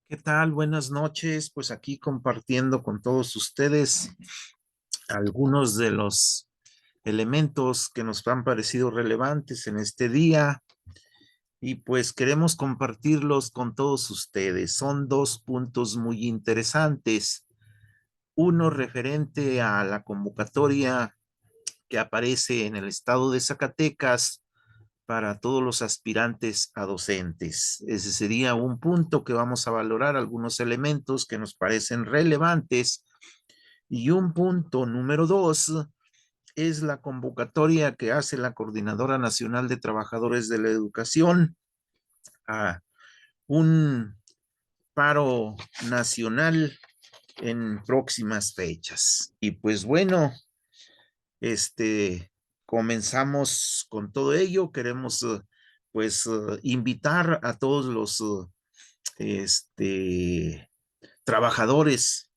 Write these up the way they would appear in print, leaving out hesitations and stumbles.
¿Qué tal? Buenas noches. Pues aquí compartiendo con todos ustedes algunos de los elementos que nos han parecido relevantes en este día y pues queremos compartirlos con todos ustedes. Son dos puntos muy interesantes. Uno referente a la convocatoria que aparece en el estado de Zacatecas para todos los aspirantes a docentes. Ese sería un punto que vamos a valorar, algunos elementos que nos parecen relevantes. Y un punto número dos es la convocatoria que hace la Coordinadora Nacional de Trabajadores de la Educación a un paro nacional en próximas fechas. Y pues bueno, comenzamos con todo ello. Queremos invitar a todos los trabajadores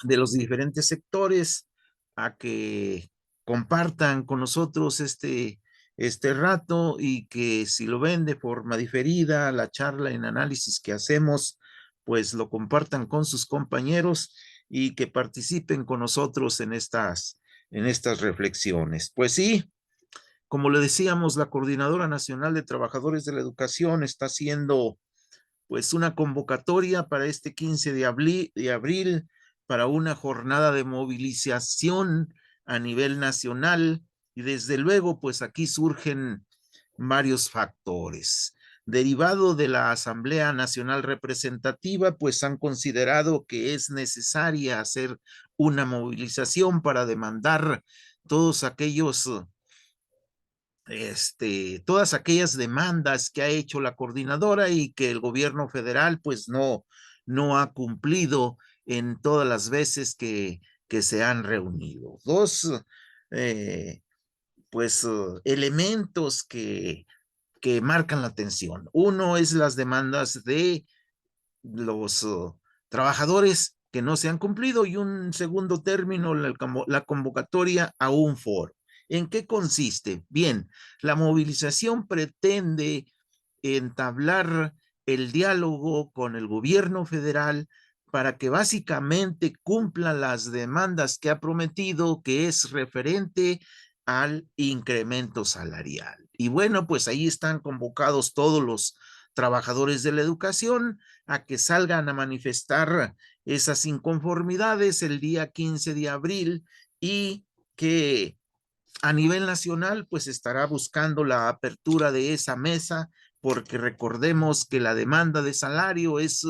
de los diferentes sectores a que compartan con nosotros este rato y que si lo ven de forma diferida, la charla en análisis que hacemos, pues lo compartan con sus compañeros y que participen con nosotros en estas reflexiones. Pues sí, como le decíamos, la Coordinadora Nacional de Trabajadores de la Educación está haciendo pues una convocatoria para este 15 de abril para una jornada de movilización a nivel nacional y desde luego pues aquí surgen varios factores. Derivado de la Asamblea Nacional Representativa, pues han considerado que es necesaria hacer una movilización para demandar todos aquellos todas aquellas demandas que ha hecho la coordinadora y que el gobierno federal pues no ha cumplido en todas las veces que se han reunido. Dos eh, elementos que marcan la atención. Uno es las demandas de los trabajadores que no se han cumplido y un segundo término, la convocatoria a un foro. ¿En qué consiste? Bien, la movilización pretende entablar el diálogo con el gobierno federal para que básicamente cumpla las demandas que ha prometido, que es referente al incremento salarial. Y bueno, pues ahí están convocados todos los trabajadores de la educación a que salgan a manifestar esas inconformidades el día 15 de abril y que a nivel nacional pues estará buscando la apertura de esa mesa porque recordemos que la demanda de salario es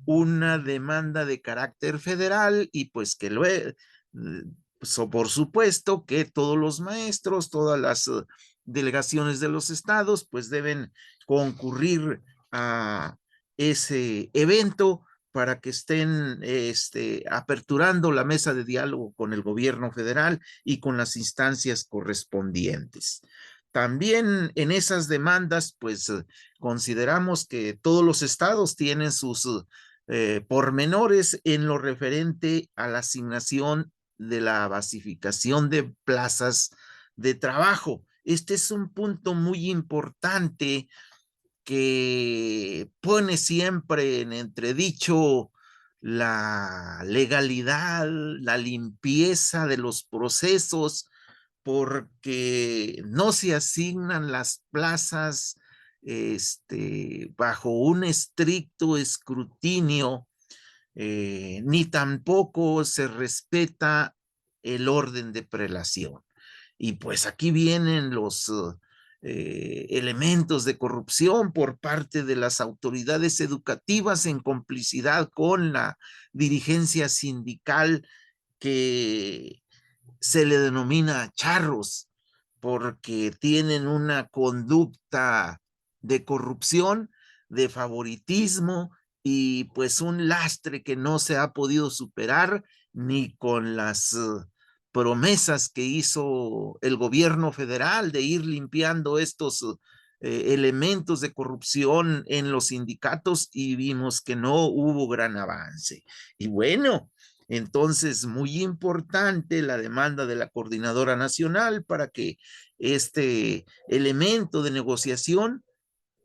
una demanda de carácter federal y pues que por supuesto que todos los maestros, todas las delegaciones de los estados pues deben concurrir a ese evento para que estén aperturando la mesa de diálogo con el gobierno federal y con las instancias correspondientes. También en esas demandas, pues consideramos que todos los estados tienen sus pormenores en lo referente a la asignación de la basificación de plazas de trabajo. Este es un punto muy importante que pone siempre en entredicho la legalidad, la limpieza de los procesos, porque no se asignan las plazas bajo un estricto escrutinio, ni tampoco se respeta el orden de prelación. Y pues aquí vienen los elementos de corrupción por parte de las autoridades educativas en complicidad con la dirigencia sindical que se le denomina charros porque tienen una conducta de corrupción, de favoritismo y pues un lastre que no se ha podido superar ni con las promesas que hizo el gobierno federal de ir limpiando estos elementos de corrupción en los sindicatos y vimos que no hubo gran avance. Y bueno, entonces muy importante la demanda de la Coordinadora Nacional para que este elemento de negociación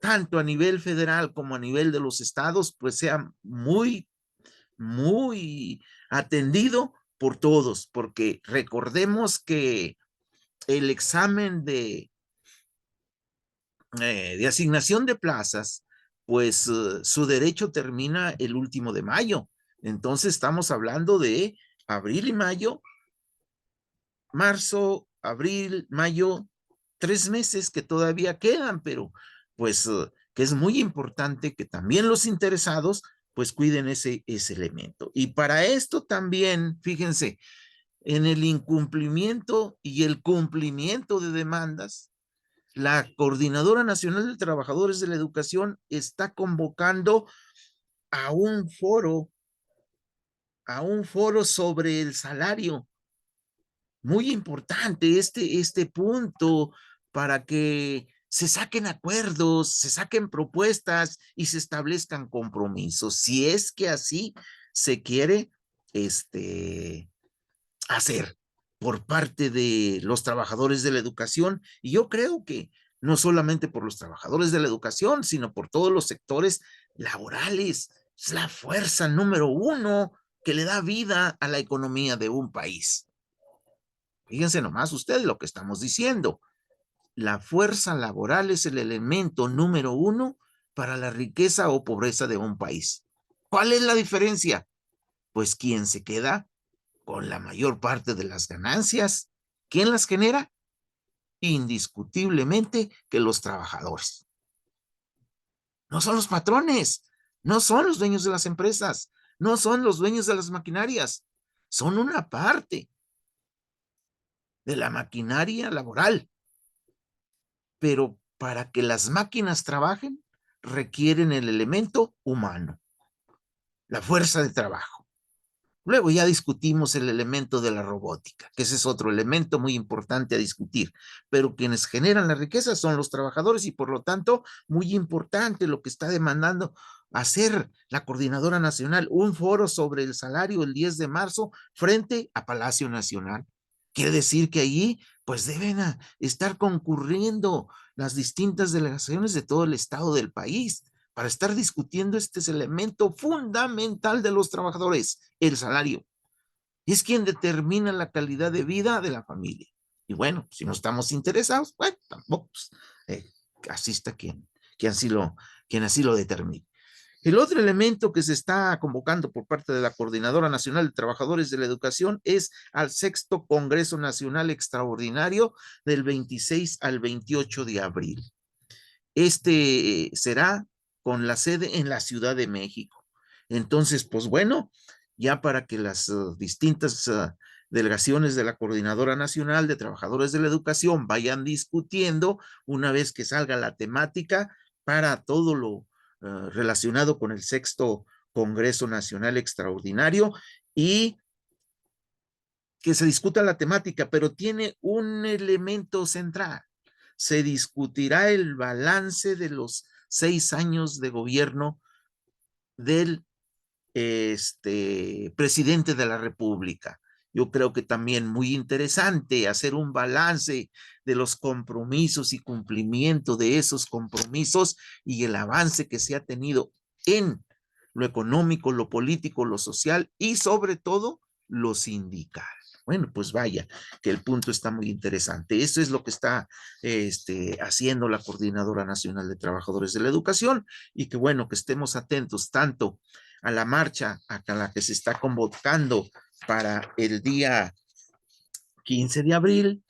tanto a nivel federal como a nivel de los estados, pues sea muy, muy atendido por todos, porque recordemos que el examen de asignación de plazas, pues su derecho termina el último de mayo. Entonces estamos hablando de abril y mayo, marzo, abril, mayo, 3 meses que todavía quedan, pero pues que es muy importante que también los interesados pues cuiden ese elemento. Y para esto también, fíjense, en el incumplimiento y el cumplimiento de demandas, la Coordinadora Nacional de Trabajadores de la Educación está convocando a a un foro sobre el salario. Muy importante este punto para que se saquen acuerdos, se saquen propuestas y se establezcan compromisos. Si es que así se quiere hacer por parte de los trabajadores de la educación. Y yo creo que no solamente por los trabajadores de la educación, sino por todos los sectores laborales. Es la fuerza número uno que le da vida a la economía de un país. Fíjense nomás ustedes lo que estamos diciendo. La fuerza laboral es el elemento número uno para la riqueza o pobreza de un país. ¿Cuál es la diferencia? Pues quien se queda con la mayor parte de las ganancias. ¿Quién las genera? Indiscutiblemente que los trabajadores. No son los patrones, no son los dueños de las empresas, no son los dueños de las maquinarias, son una parte de la maquinaria laboral. Pero para que las máquinas trabajen, requieren el elemento humano, la fuerza de trabajo. Luego ya discutimos el elemento de la robótica, que ese es otro elemento muy importante a discutir, pero quienes generan la riqueza son los trabajadores y por lo tanto muy importante lo que está demandando hacer la Coordinadora Nacional, un foro sobre el salario el 10 de marzo frente a Palacio Nacional. Quiere decir que allí pues deben estar concurriendo las distintas delegaciones de todo el estado del país para estar discutiendo este elemento fundamental de los trabajadores, el salario. Y es quien determina la calidad de vida de la familia. Y bueno, si no estamos interesados, bueno, tampoco, pues, asista quien así lo determine. El otro elemento que se está convocando por parte de la Coordinadora Nacional de Trabajadores de la Educación es al sexto Congreso Nacional Extraordinario del 26 al 28 de abril. Será con la sede en la Ciudad de México. Entonces, pues bueno, ya para que las distintas delegaciones de la Coordinadora Nacional de Trabajadores de la Educación vayan discutiendo una vez que salga la temática para todo lo relacionado con el sexto Congreso Nacional Extraordinario y que se discuta la temática, pero tiene un elemento central. Se discutirá el balance de los 6 años de gobierno del presidente de la República. Yo creo que también muy interesante hacer un balance de los compromisos y cumplimiento de esos compromisos y el avance que se ha tenido en lo económico, lo político, lo social y sobre todo lo sindical. Bueno, pues vaya, que el punto está muy interesante. Eso es lo que está haciendo la Coordinadora Nacional de Trabajadores de la Educación y que bueno, que estemos atentos tanto a la marcha a la que se está convocando para el día 15 de abril,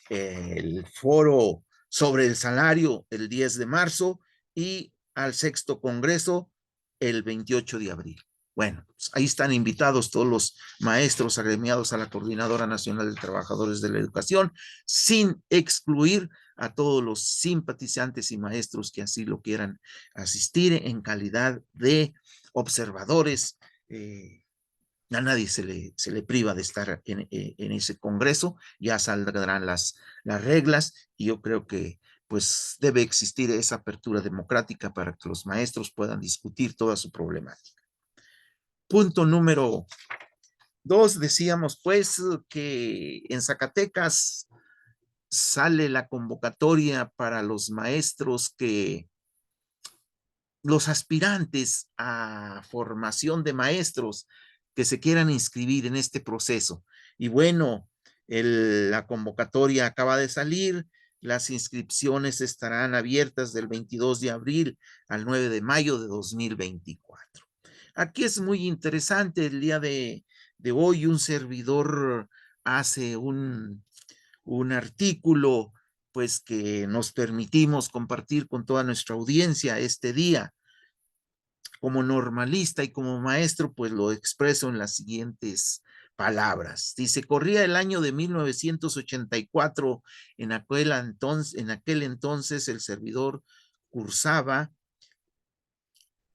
el foro sobre el salario el 10 de marzo y al sexto congreso el 28 de abril. Bueno, pues ahí están invitados todos los maestros agremiados a la Coordinadora Nacional de Trabajadores de la Educación, sin excluir a todos los simpatizantes y maestros que así lo quieran asistir en calidad de observadores. A nadie se le priva de estar en ese congreso, ya saldrán las reglas y yo creo que pues debe existir esa apertura democrática para que los maestros puedan discutir toda su problemática. Punto número 2, decíamos pues que en Zacatecas sale la convocatoria para los maestros que los aspirantes a formación de maestros que se quieran inscribir en este proceso. Y bueno, la convocatoria acaba de salir, las inscripciones estarán abiertas del 22 de abril al 9 de mayo de 2024. Aquí es muy interesante, el día de hoy un servidor hace un artículo pues que nos permitimos compartir con toda nuestra audiencia este día. Como normalista y como maestro, pues lo expreso en las siguientes palabras. Dice, corría el año de 1984, en aquel entonces el servidor cursaba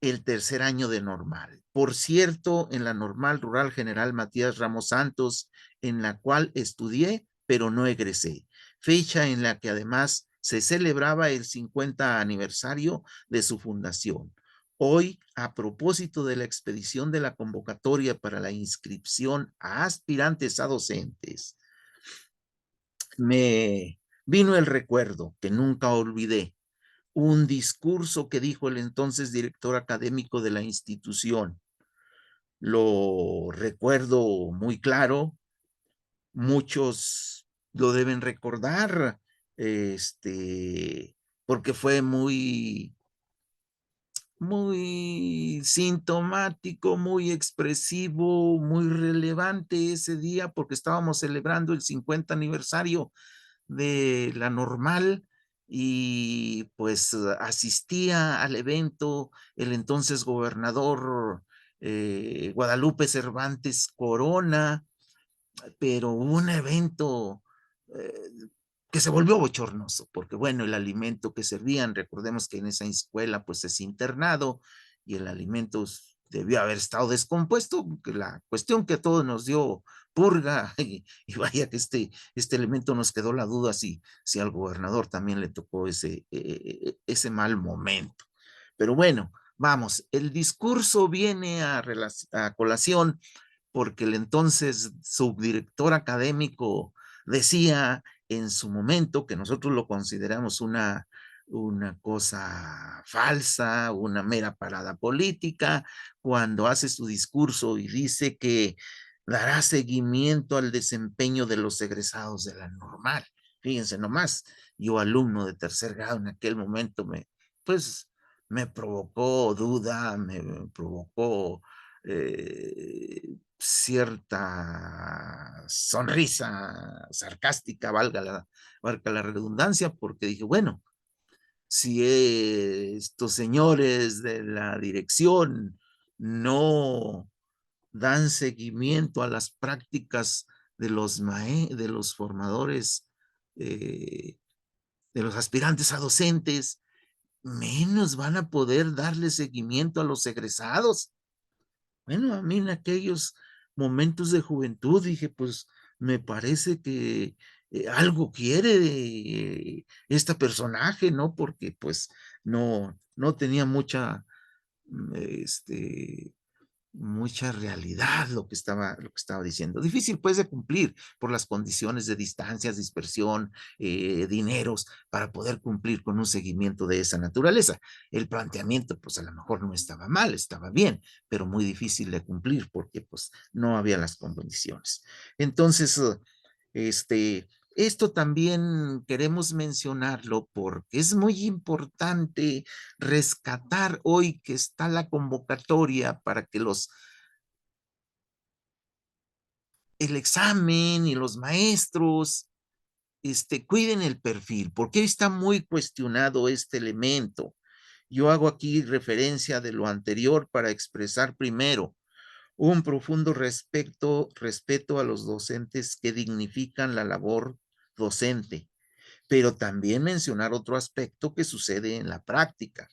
el tercer año de normal. Por cierto, en la normal rural general Matías Ramos Santos, en la cual estudié, pero no egresé. Fecha en la que además se celebraba el 50 aniversario de su fundación. Hoy, a propósito de la expedición de la convocatoria para la inscripción a aspirantes a docentes, me vino el recuerdo que nunca olvidé, un discurso que dijo el entonces director académico de la institución. Lo recuerdo muy claro, muchos lo deben recordar, porque fue muy sintomático, muy expresivo, muy relevante ese día porque estábamos celebrando el 50 aniversario de la normal y pues asistía al evento el entonces gobernador Guadalupe Cervantes Corona, pero hubo un evento eh, que se volvió bochornoso, porque bueno, el alimento que servían, recordemos que en esa escuela pues es internado y el alimento debió haber estado descompuesto, que la cuestión que a todos nos dio purga y vaya que este elemento nos quedó la duda si al gobernador también le tocó ese mal momento. Pero bueno, vamos, el discurso viene a colación porque el entonces subdirector académico decía en su momento que nosotros lo consideramos una cosa falsa, una mera parada política, cuando hace su discurso y dice que dará seguimiento al desempeño de los egresados de la normal. Fíjense nomás, yo alumno de tercer grado en aquel momento pues, me provocó duda, me provocó cierta sonrisa sarcástica, valga la redundancia, porque dije, bueno, si estos señores de la dirección no dan seguimiento a las prácticas de los formadores, eh, de los aspirantes a docentes, menos van a poder darle seguimiento a los egresados. Bueno, a mí en aquellos momentos de juventud dije, pues me parece que algo quiere esta personaje, ¿no? Porque pues no tenía este, mucha realidad lo que estaba diciendo. Difícil pues de cumplir por las condiciones de distancias, dispersión, dineros, para poder cumplir con un seguimiento de esa naturaleza. El planteamiento pues a lo mejor no estaba mal, estaba bien, pero muy difícil de cumplir porque pues no había las condiciones. Entonces, esto también queremos mencionarlo porque es muy importante rescatar hoy que está la convocatoria para que el examen y los maestros cuiden el perfil, porque hoy está muy cuestionado este elemento. Yo hago aquí referencia de lo anterior para expresar primero un profundo respeto a los docentes que dignifican la labor docente, pero también mencionar otro aspecto que sucede en la práctica.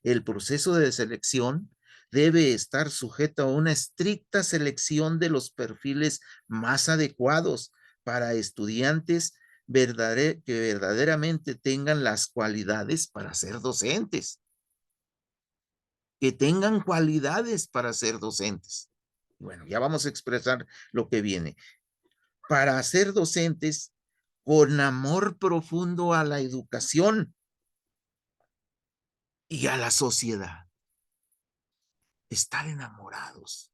El proceso de selección debe estar sujeto a una estricta selección de los perfiles más adecuados para estudiantes que verdaderamente tengan las cualidades para ser docentes, que tengan cualidades para ser docentes. Bueno, ya vamos a expresar lo que viene. Para ser docentes con amor profundo a la educación y a la sociedad. estar enamorados,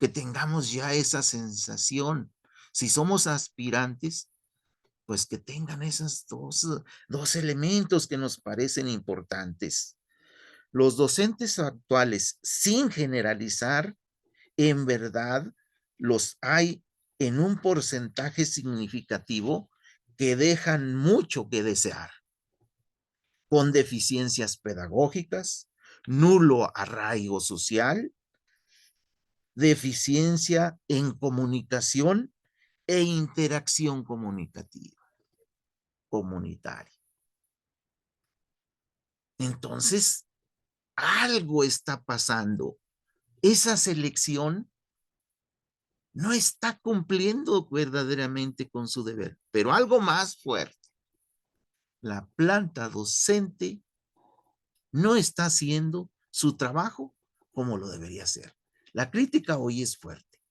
que tengamos ya esa sensación. Si somos aspirantes, pues que tengan esos dos elementos que nos parecen importantes. Los docentes actuales, sin generalizar, en verdad los hay en un porcentaje significativo que dejan mucho que desear, con deficiencias pedagógicas, nulo arraigo social, deficiencia en comunicación e interacción comunicativa, comunitaria. Entonces, algo está pasando. Esa selección no está cumpliendo verdaderamente con su deber, pero algo más fuerte. La planta docente no está haciendo su trabajo como lo debería hacer. La crítica hoy es fuerte.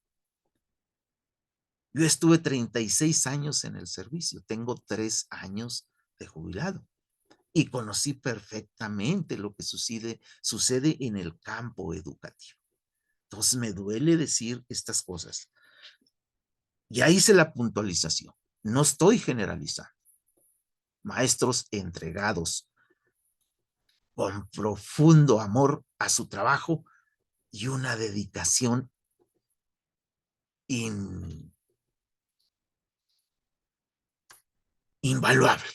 Yo estuve 36 años en el servicio, tengo 3 años de jubilado y conocí perfectamente lo que sucede en el campo educativo. Entonces me duele decir estas cosas. Ya hice la puntualización. No estoy generalizando. Maestros entregados con profundo amor a su trabajo y una dedicación invaluable.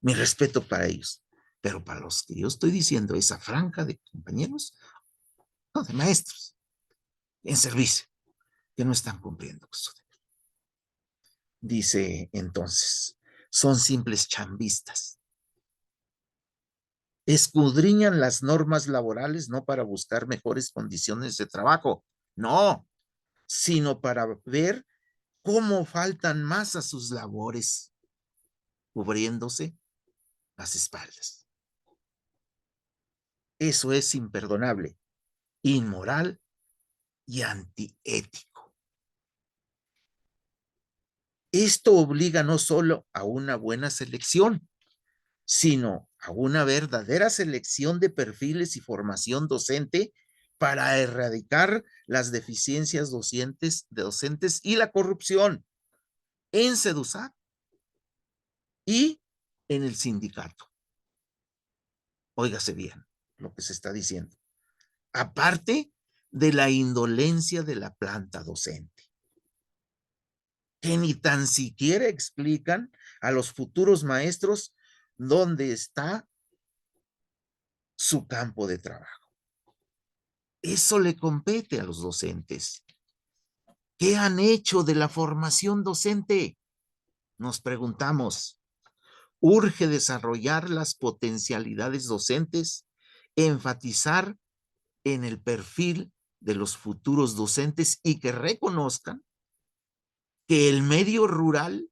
Mi respeto para ellos. Pero para los que yo estoy diciendo, esa franja de compañeros, no, de maestros, en servicio, que no están cumpliendo con su deber. Dice entonces, son simples chambistas. Escudriñan las normas laborales no para buscar mejores condiciones de trabajo, no, sino para ver cómo faltan más a sus labores, cubriéndose las espaldas. Eso es imperdonable, inmoral y antiético. Esto obliga no solo a una buena selección, sino a una verdadera selección de perfiles y formación docente para erradicar las deficiencias docentes y la corrupción en CEDUSAC y en el sindicato. Óigase bien lo que se está diciendo. Aparte de la indolencia de la planta docente, que ni tan siquiera explican a los futuros maestros dónde está su campo de trabajo. Eso le compete a los docentes. ¿Qué han hecho de la formación docente? Nos preguntamos. Urge desarrollar las potencialidades docentes, enfatizar en el perfil de los futuros docentes y que reconozcan que el medio rural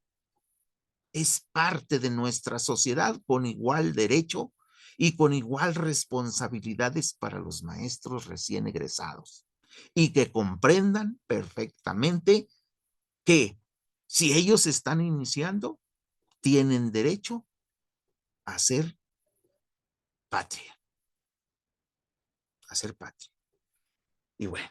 es parte de nuestra sociedad con igual derecho y con igual responsabilidades para los maestros recién egresados y que comprendan perfectamente que si ellos están iniciando, tienen derecho a ser patria, a ser patria. Y bueno,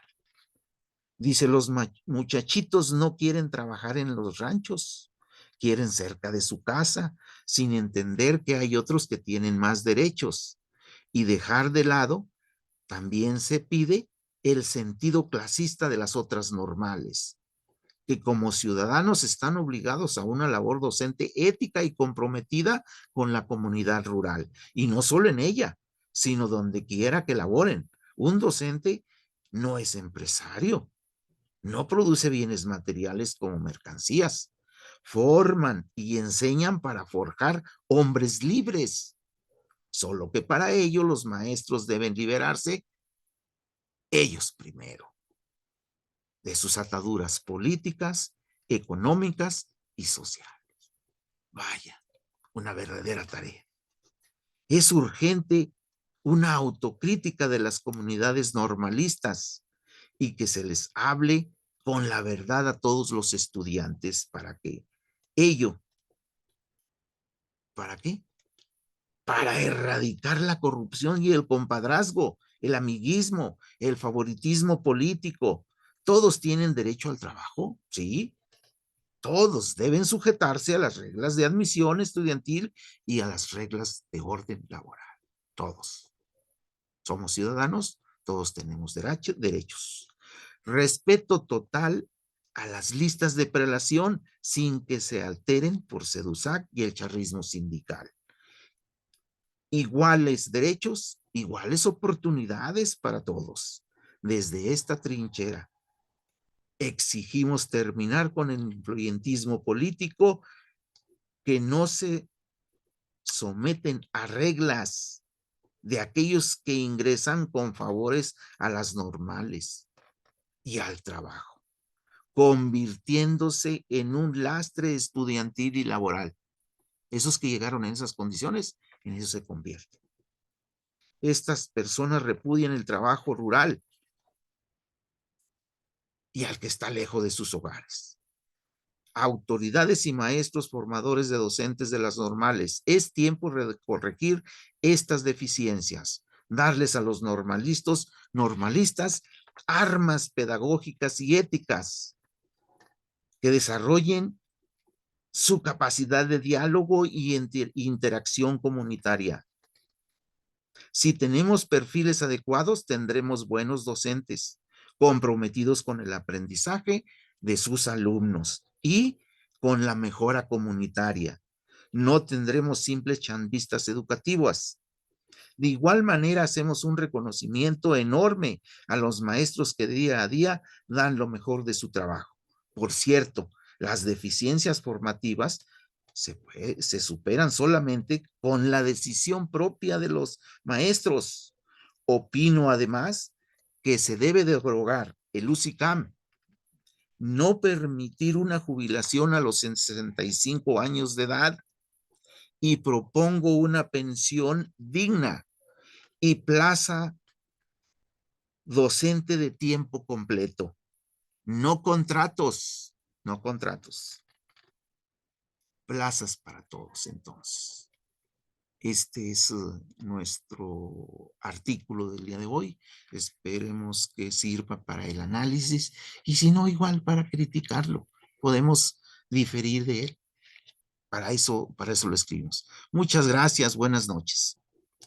dice, los muchachitos no quieren trabajar en los ranchos, quieren cerca de su casa, sin entender que hay otros que tienen más derechos. Y dejar de lado, también se pide el sentido clasista de las otras normales, que como ciudadanos están obligados a una labor docente ética y comprometida con la comunidad rural. Y no solo en ella, sino donde quiera que laboren. Un docente no es empresario, no produce bienes materiales como mercancías. Forman y enseñan para forjar hombres libres. Solo que para ello los maestros deben liberarse ellos primero de sus ataduras políticas, económicas y sociales. Vaya, una verdadera tarea. Es urgente una autocrítica de las comunidades normalistas y que se les hable con la verdad a todos los estudiantes para que ello, ¿para qué? Para erradicar la corrupción y el compadrazgo el amiguismo, el favoritismo político. ¿Todos tienen derecho al trabajo? Sí. Todos deben sujetarse a las reglas de admisión estudiantil y a las reglas de orden laboral. Todos. Somos ciudadanos, todos tenemos derechos. Respeto total a las listas de prelación sin que se alteren por SEDUSAC y el charrismo sindical. Iguales derechos, iguales oportunidades para todos. Desde esta trinchera exigimos terminar con el influyentismo político que no se someten a reglas de aquellos que ingresan con favores a las normales y al trabajo, convirtiéndose en un lastre estudiantil y laboral. Esos que llegaron en esas condiciones, en eso se convierten. Estas personas repudian el trabajo rural y al que está lejos de sus hogares. Autoridades y maestros formadores de docentes de las normales, es tiempo de corregir estas deficiencias, darles a los normalistas armas pedagógicas y éticas que desarrollen su capacidad de diálogo y interacción comunitaria. Si tenemos perfiles adecuados, tendremos buenos docentes comprometidos con el aprendizaje de sus alumnos y con la mejora comunitaria. No tendremos simples chambistas educativas. De igual manera, hacemos un reconocimiento enorme a los maestros que día a día dan lo mejor de su trabajo. Por cierto, las deficiencias formativas se superan solamente con la decisión propia de los maestros. Opino además que se debe derogar el UCICAM, no permitir una jubilación a los 65 años de edad y propongo una pensión digna y plaza docente de tiempo completo. No contratos, no contratos. Plazas para todos, entonces. Este es nuestro artículo del día de hoy. Esperemos que sirva para el análisis y si no, igual para criticarlo. Podemos diferir de él. Para eso lo escribimos. Muchas gracias. Buenas noches.